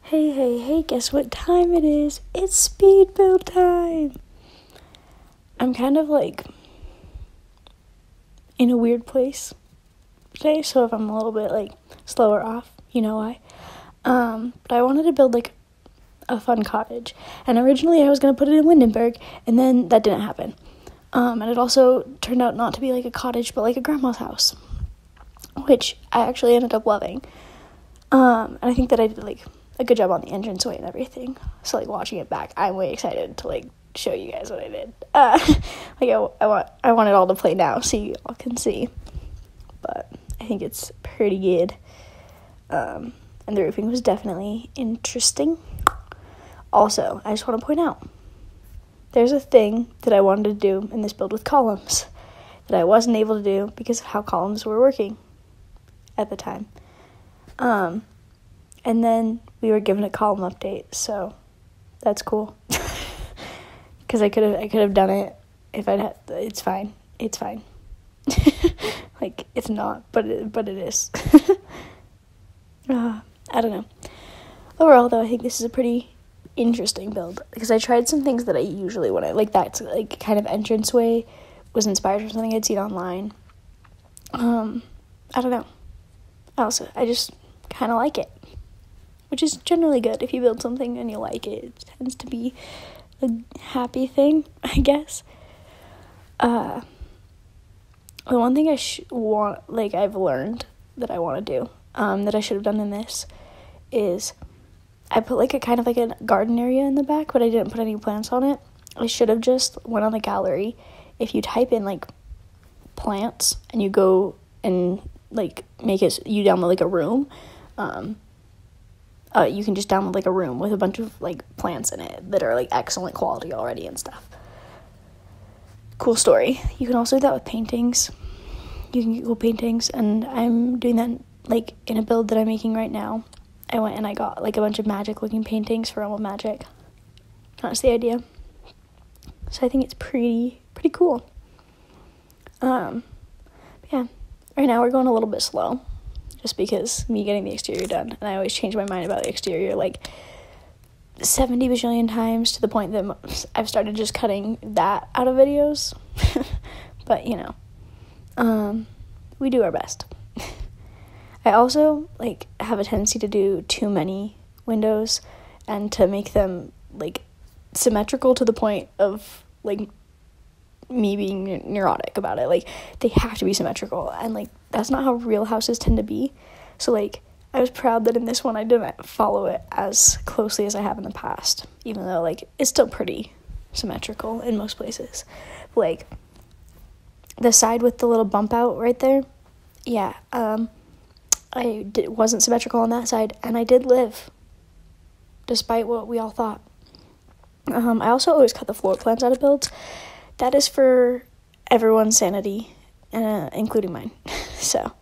Hey, guess what time it is? It's speed build time! I'm kind of in a weird place today, so if I'm a little bit slower off, you know why. But I wanted to build a fun cottage, and originally I was going to put it in Lindenberg, and then that didn't happen. And it also turned out not to be a cottage, but a grandma's house, which I actually ended up loving. And I think that I did a good job on the entranceway and everything. So watching it back, I'm way excited to show you guys what I did. I want it all to play now so you all can see. But I think it's pretty good. And the roofing was definitely interesting. Also, I just want to point out, there's a thing that I wanted to do in this build with columns that I wasn't able to do because of how columns were working at the time. And then we were given a column update, so that's cool. Because I could have done it if I'd had. It's fine. It's not, but it is. I don't know. Overall, though, I think this is a pretty interesting build because I tried some things that I usually want to that kind of entranceway was inspired from something I'd seen online. I don't know. I just kind of like it, which is generally good. If you build something and you like it, it tends to be a happy thing, I guess. The one thing I've learned that I want to do, that I should have done in this, is I put a kind of a garden area in the back, but I didn't put any plants on it. I should have just went on the gallery. If you type in plants and you go and make it, you download a room, you can just download a room with a bunch of plants in it that are excellent quality already and stuff. Cool story. You can also do that with paintings. You can get cool paintings, and I'm doing that in a build that I'm making right now. I went and I got a bunch of magic looking paintings for Realm of Magic. That's the idea. So I think it's pretty cool. Yeah. Right now we're going a little bit slow, just because me getting the exterior done, and I always change my mind about the exterior 70 bajillion times to the point that I've started just cutting that out of videos. But we do our best. I also have a tendency to do too many windows and to make them symmetrical to the point of me being neurotic about it. They have to be symmetrical, and that's not how real houses tend to be. So I was proud that in this one I didn't follow it as closely as I have in the past, even though it's still pretty symmetrical in most places. The side with the little bump out right there, yeah, wasn't symmetrical on that side, and I did live, despite what we all thought. I also always cut the floor plans out of builds. That is for everyone's sanity, including mine. So,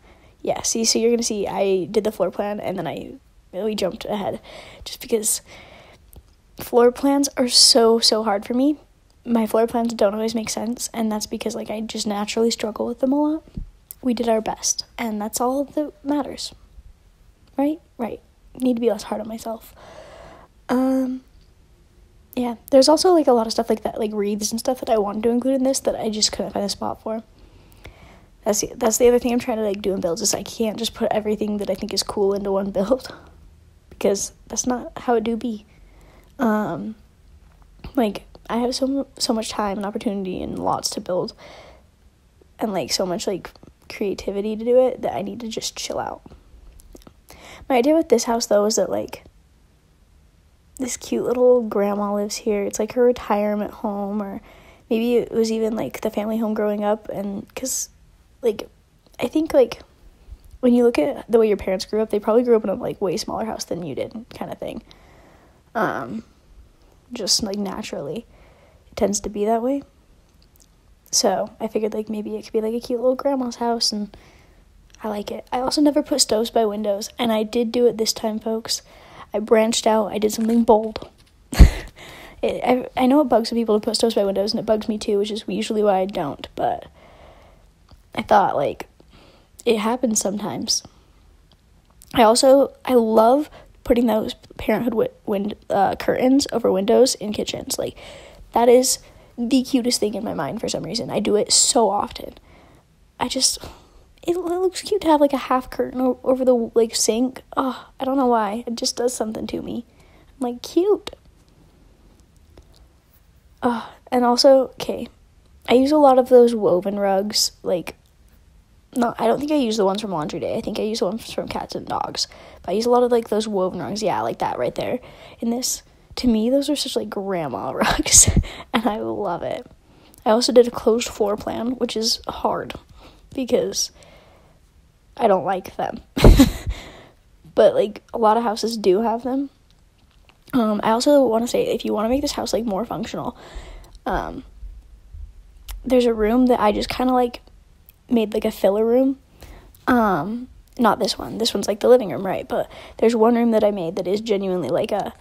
yeah, so you're going to see I did the floor plan, and then we jumped ahead, just because floor plans are so hard for me. My floor plans don't always make sense, and that's because I just naturally struggle with them a lot. We did our best, and that's all that matters. Right? Need to be less hard on myself. Yeah, there's also a lot of stuff that, wreaths and stuff that I wanted to include in this that I just couldn't find a spot for. That's the other thing I'm trying to do in builds, is I can't just put everything that I think is cool into one build, because that's not how it do be. I have so much time and opportunity and lots to build, and so much creativity to do it, that I need to just chill out. My idea with this house, though, is that this cute little grandma lives here. It's her retirement home, or maybe it was even the family home growing up. And because I think when you look at the way your parents grew up, they probably grew up in a way smaller house than you did, kind of thing. Just naturally it tends to be that way. So I figured maybe it could be a cute little grandma's house, and I like it. I also never put stoves by windows, and I did do it this time, folks. I branched out. I did something bold. I know it bugs some people to put stoves by windows, and it bugs me too, which is usually why I don't, but I thought it happens sometimes. I love putting those parenthood curtains over windows in kitchens. Like, that is the cutest thing in my mind for some reason. I do it so often. It looks cute to have, like, a half curtain over the, like, sink. Oh, I don't know why. It just does something to me. I'm like, cute. And also, okay, I use a lot of those woven rugs, like, no, I don't think I use the ones from Laundry Day. I think I use the ones from Cats and Dogs. But I use a lot of, like, those woven rugs. Yeah, like that right there. And this, to me, those are such, like, grandma rugs. And I love it. I also did a closed floor plan, which is hard because I don't like them. But, like, a lot of houses do have them. I also want to say, if you want to make this house, like, more functional, there's a room that I just kind of, like, made, like, a filler room. Not this one. This one's, like, the living room, right? But there's one room that I made that is genuinely, like, it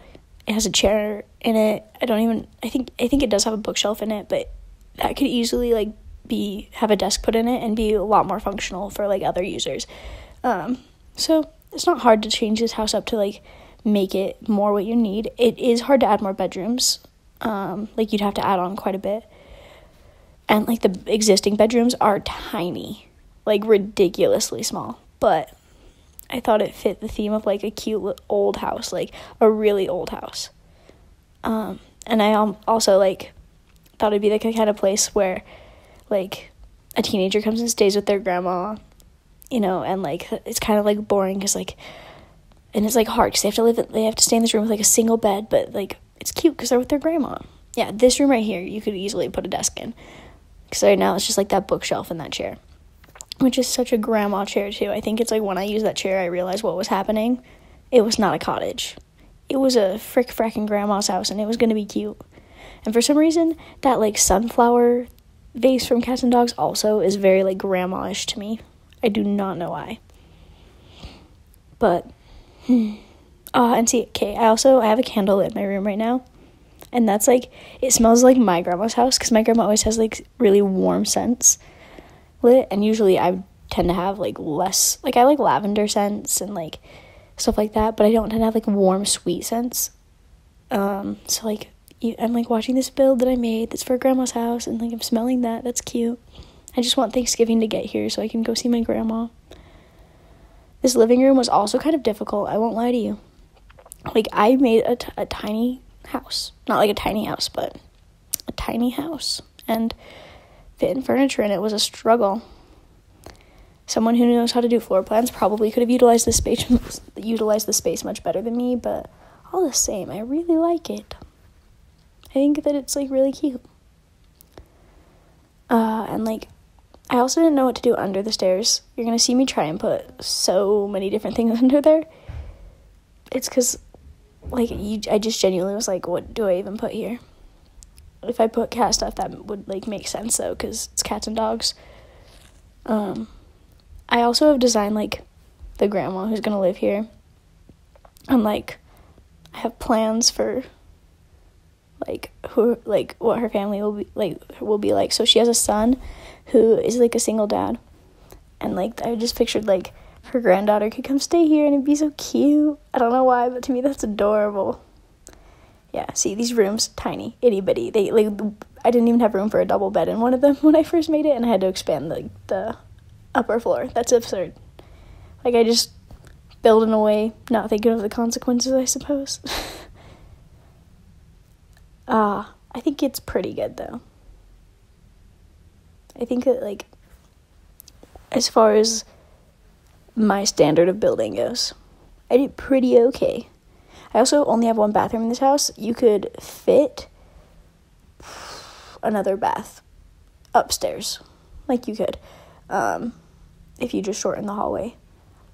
has a chair in it. I think it does have a bookshelf in it, but that could easily, like, have a desk put in it and be a lot more functional for, like, other users. So it's not hard to change this house up to, like, make it more what you need. It is hard to add more bedrooms. Like, you'd have to add on quite a bit. And, like, the existing bedrooms are tiny, like, ridiculously small. But I thought it fit the theme of, like, a cute old house, like, a really old house. And I also, like, thought it'd be, like, a kind of place where, like, a teenager comes and stays with their grandma, you know, and, like, it's kind of, like, boring because, like, and it's, like, hard because they have to stay in this room with, like, a single bed, but, like, it's cute because they're with their grandma. Yeah, this room right here, you could easily put a desk in. Because right now, it's just, like, that bookshelf and that chair. Which is such a grandma chair, too. I think it's, like, when I used that chair, I realized what was happening. It was not a cottage. It was a frickin' grandma's house, and it was going to be cute. And for some reason, that, like, sunflower vase from Cats and Dogs also is very, like, grandma-ish to me. I do not know why. But, and see, okay, I have a candle in my room right now. And that's, like, it smells like my grandma's house, because my grandma always has, like, really warm scents lit, and usually I tend to have, like, less, like, I like lavender scents and, like, stuff like that, but I don't tend to have, like, warm, sweet scents. So, like, I'm, like, watching this build that I made that's for grandma's house, and, like, I'm smelling that. That's cute. I just want Thanksgiving to get here so I can go see my grandma. This living room was also kind of difficult, I won't lie to you. Like, I made a tiny house. Not like a tiny house, but a tiny house. And fitting furniture in it was a struggle. Someone who knows how to do floor plans probably could have utilized the space much better than me, but all the same, I really like it. I think that it's, like, really cute. And, like, I also didn't know what to do under the stairs. You're gonna see me try and put so many different things under there. It's because, like, I just genuinely was like, what do I even put here? If I put cat stuff, that would, like, make sense, though, because it's Cats and Dogs. I also have designed, like, the grandma who's gonna live here. And, like, I have plans for, like, what her family will be like. So she has a son who is, like, a single dad. And, like, I just pictured, like, her granddaughter could come stay here and it'd be so cute. I don't know why, but to me that's adorable. Yeah, see, these rooms, tiny, itty bitty. They, like, I didn't even have room for a double bed in one of them when I first made it, and I had to expand the upper floor. That's absurd. Like, I just build in a way, not thinking of the consequences, I suppose. I think it's pretty good, though. I think that, like, as far as my standard of building goes, I did pretty okay. I also only have one bathroom in this house. You could fit another bath upstairs. Like, you could, if you just shorten the hallway.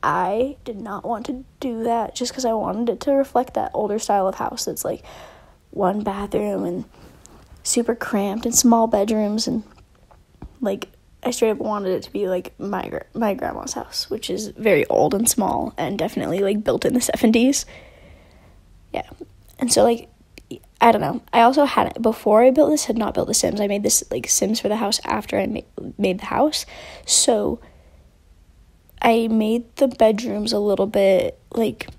I did not want to do that just because I wanted it to reflect that older style of house that's, like, one bathroom and super cramped and small bedrooms, and, like, I straight up wanted it to be, like, my grandma's house, which is very old and small and definitely, like, built in the 70s. Yeah. And so, like, I don't know. I also had not built the Sims. I made this, like, Sims for the house after I made the house. So I made the bedrooms a little bit, like,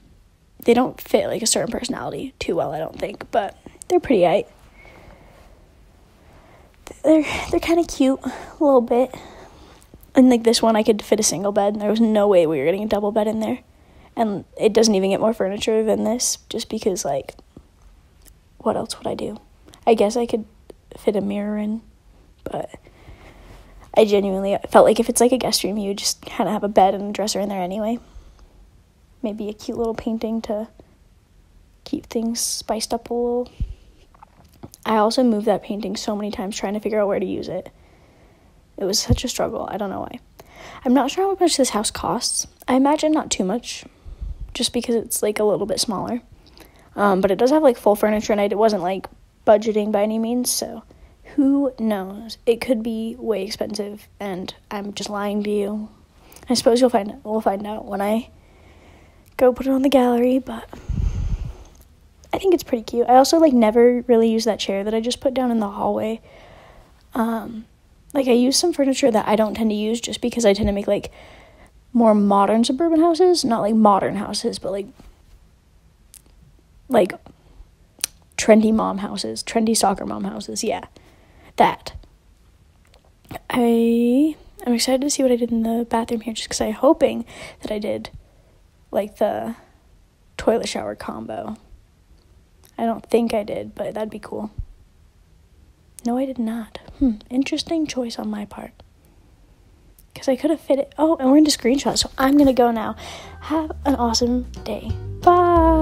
they don't fit like a certain personality too well, I don't think, but they're pretty aight. They're kind of cute a little bit. And like this one, I could fit a single bed, and there was no way we were getting a double bed in there. And it doesn't even get more furniture than this, just because, like, what else would I do? I guess I could fit a mirror in, but I genuinely felt like if it's like a guest room, you would just kind of have a bed and a dresser in there anyway. Maybe a cute little painting to keep things spiced up a little. I also moved that painting so many times trying to figure out where to use it. It was such a struggle. I don't know why. I'm not sure how much this house costs. I imagine not too much, just because it's like a little bit smaller. But it does have like full furniture, and it wasn't like budgeting by any means, so who knows? It could be way expensive, and I'm just lying to you. I suppose we'll find out when I go put it on the gallery, but I think it's pretty cute. I also like never really use that chair that I just put down in the hallway. Like I use some furniture that I don't tend to use just because I tend to make like more suburban houses, not like modern houses, but like trendy soccer mom houses. Yeah, that. I'm excited to see what I did in the bathroom here, just because I'm hoping that I did like the toilet shower combo. I don't think I did, but that'd be cool. No, I did not. Interesting choice on my part. Because I could have fit it. Oh, and we're into screenshots, so I'm going to go now. Have an awesome day. Bye.